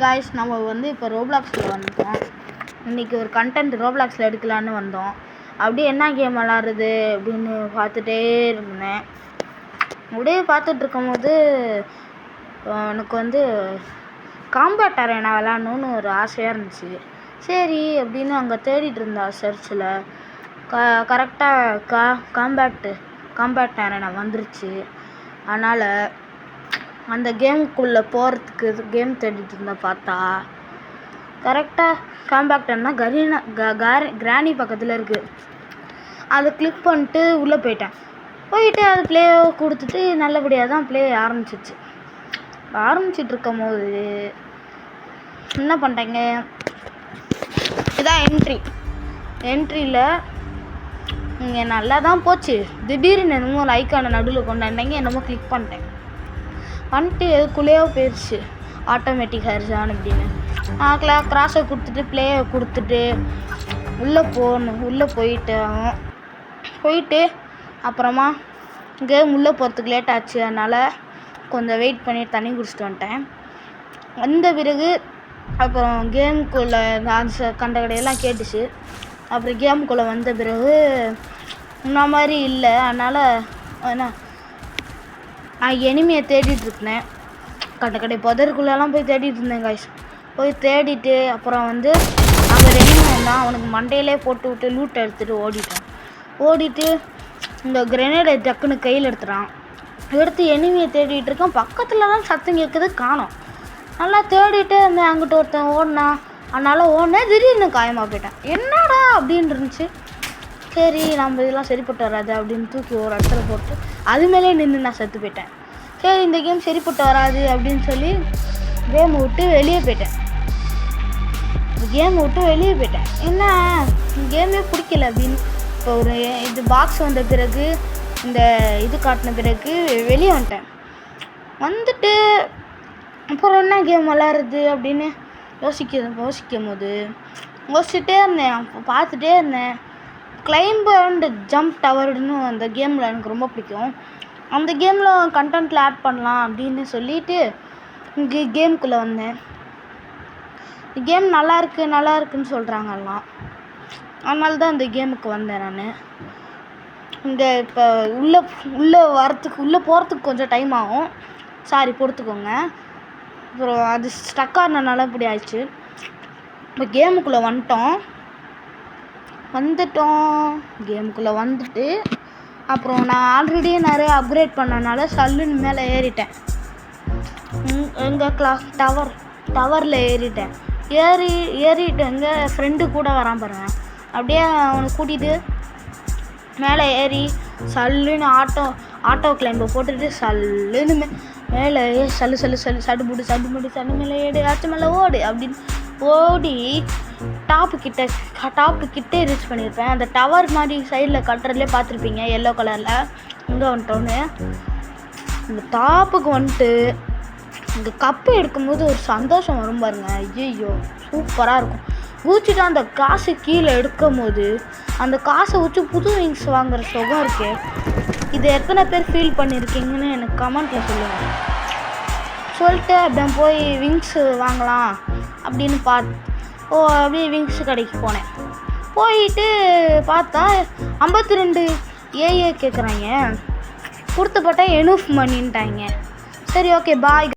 Guys, நம்ம இப்போ ரோப்ளாக்ஸில் வந்துட்டோம். இன்றைக்கி ஒரு கண்டென்ட் ரோப்ளாக்ஸில் எடுக்கலான்னு வந்தோம். அப்படியே என்ன கேம் விளாட்றது அப்படின்னு பார்த்துட்டே இருந்தேன். அப்படியே பார்த்துட்ருக்கும் போது எனக்கு காம்பேட் அரேனா விளாட்ணுன்னு ஒரு ஆசையாக இருந்துச்சு. சரி அப்படின்னு அங்கே தேடிட்டு இருந்தா சர்ச்சில் கரெக்டாக காம்பேட் அரேனா வந்துருச்சு. அதனால் அந்த கேமுக்குள்ளே போகிறதுக்கு கேம் தேடிட்டு இருந்தால் பார்த்தா கரெக்டாக காம்பேக்டர்னா கிராணி பக்கத்தில் இருக்குது. அதை கிளிக் பண்ணிட்டு உள்ளே போயிட்டு அது ப்ளே கொடுத்துட்டு நல்லபடியாக தான் ப்ளே ஆரம்பிச்சிட்ருக்கும் போது என்ன பண்ணிட்டேங்க, இதான் என்ட்ரியில் இங்கே நல்லா தான் போச்சு. திடீர்னு என்னமோ ஒரு ஐக்கானை நடுவில் கொண்டாண்டிங்க, என்னமோ கிளிக் பண்ணிட்டு எதுக்குள்ளேயோ போயிடுச்சு ஆட்டோமேட்டிக் ஹரிசான் அப்படின்னு. கிராஸை கொடுத்துட்டு ப்ளேயை கொடுத்துட்டு உள்ளே போயிட்டு அப்புறமா கேம் உள்ளே போகிறதுக்கு லேட் ஆச்சு. அதனால் கொஞ்சம் வெயிட் பண்ணி தண்ணி குடிச்சிட்டு வந்துட்டேன். வந்த பிறகு அப்புறம் கேமுக்குள்ளே கண்ட கடையெல்லாம் கேட்டுச்சு. அப்புறம் கேமுக்குள்ளே வந்த பிறகு இந்த மாதிரி இல்லை. அதனால் நான் எனிமையை தேடிட்டுருந்தேன். கடை புதருக்குள்ளெல்லாம் போய் தேடிட்டு இருந்தேன் காய்ஸ். போய் தேடிட்டு அப்புறம் அங்கே எனிமை வந்தான். அவனுக்கு மண்டையிலே போட்டு விட்டு லூட் எடுத்துகிட்டு ஓடிட்டு இந்த கிரெனேடை டக்குன்னு கையில் எடுத்து எனிமையை தேடிட்டு இருக்கேன். பக்கத்தில் தான் சத்தம் கேட்குது, காணோம். நல்லா தேடிட்டு இருந்தேன். அங்கிட்ட ஒருத்தன் ஓடினான். அதனால் ஓடினேன். திடீர்னு காயமாக போயிட்டேன். என்னடா அப்படின்னு இருந்துச்சு. சரி நம்ம இதெல்லாம் சரிப்பட்டு வராது அப்படின்னு தூக்கி ஒரு இடத்துல போட்டு அது மேலே நின்று நான் செத்து போயிட்டேன். சரி இந்த கேம் சரிப்பட்டு வராது அப்படின்னு சொல்லி கேமை விட்டு வெளியே போயிட்டேன். என்ன கேமே பிடிக்கல அப்படின்னு இப்போ ஒரு இது பாக்ஸ் வந்த பிறகு இந்த இது காட்டின பிறகு வெளியே வந்துட்டு அப்புறம் என்ன கேம் விளாட்றது அப்படின்னு யோசிச்சுட்டே இருந்தேன். அப்போ பார்த்துட்டே இருந்தேன். கிளைம்ப் அண்ட் ஜம்ப் டவர்னு அந்த கேமில் எனக்கு ரொம்ப பிடிக்கும். அந்த கேமில் கண்டென்ட்டில் ஆட் பண்ணலாம் அப்படின்னு சொல்லிட்டு இங்கே கேமுக்குள்ளே வந்தேன். கேம் நல்லா இருக்குன்னு சொல்கிறாங்க எல்லாம். அதனால தான் இந்த கேமுக்கு வந்தேன் நான். இங்கே இப்போ உள்ளே போகிறதுக்கு கொஞ்சம் டைம் ஆகும், சாரி பொறுத்துக்கோங்க. அப்புறம் அது ஸ்டக் ஆனதுனால இப்படி ஆயிடுச்சு. இப்போ கேமுக்குள்ளே கேமுக்குள்ளே வந்துட்டு அப்புறம் நான் ஆல்ரெடியே நிறைய அப்கிரேட் பண்ணனால சல்லுன்னு மேலே ஏறிட்டேன். எங்கள் டவரில் ஏறிட்டு எங்கள் ஃப்ரெண்டு கூட வரான் பாருங்க. அப்படியே அவனை கூட்டிகிட்டு மேலே ஏறி சல்லுன்னு ஆட்டோ கிளைம்பை போட்டுட்டு சல்லுன்னு மேலே சடு மேலே ஏடு ஆச்சு மேலே ஓடு அப்படின்னு ஓடி டாப்பு கிட்டே ரீச் பண்ணியிருப்பேன். அந்த டவர் மாதிரி சைடில் கட்டுறதுலே பார்த்துருப்பீங்க, எல்லோ கலரில். இங்கே வந்துட்டோன்னு இந்த டாப்புக்கு வந்துட்டு இந்த கப்பு எடுக்கும்போது ஒரு சந்தோஷம் வரும் பாருங்க. ஐயோ சூப்பராக இருக்கும். ஊற்றிட்டு அந்த காசு கீழே எடுக்கும் போது அந்த காசை ஊற்றி புது விங்ஸ் வாங்குற சுகம் இருக்கு. இது எத்தனை பேர் ஃபீல் பண்ணியிருக்கீங்கன்னு எனக்கு கமெண்ட்டில் சொல்லிட்டு அப்படியே போய் விங்ஸ் வாங்கலாம் அப்படின்னு அப்படியே விங்ஸ் கடைக்கு போனேன். போயிட்டு பார்த்தா 52 ஏஏ கேட்குறாங்க. கொடுத்து பார்த்தா எனூஃப் மணின்ட்டாங்க. சரி ஓகே பாய்.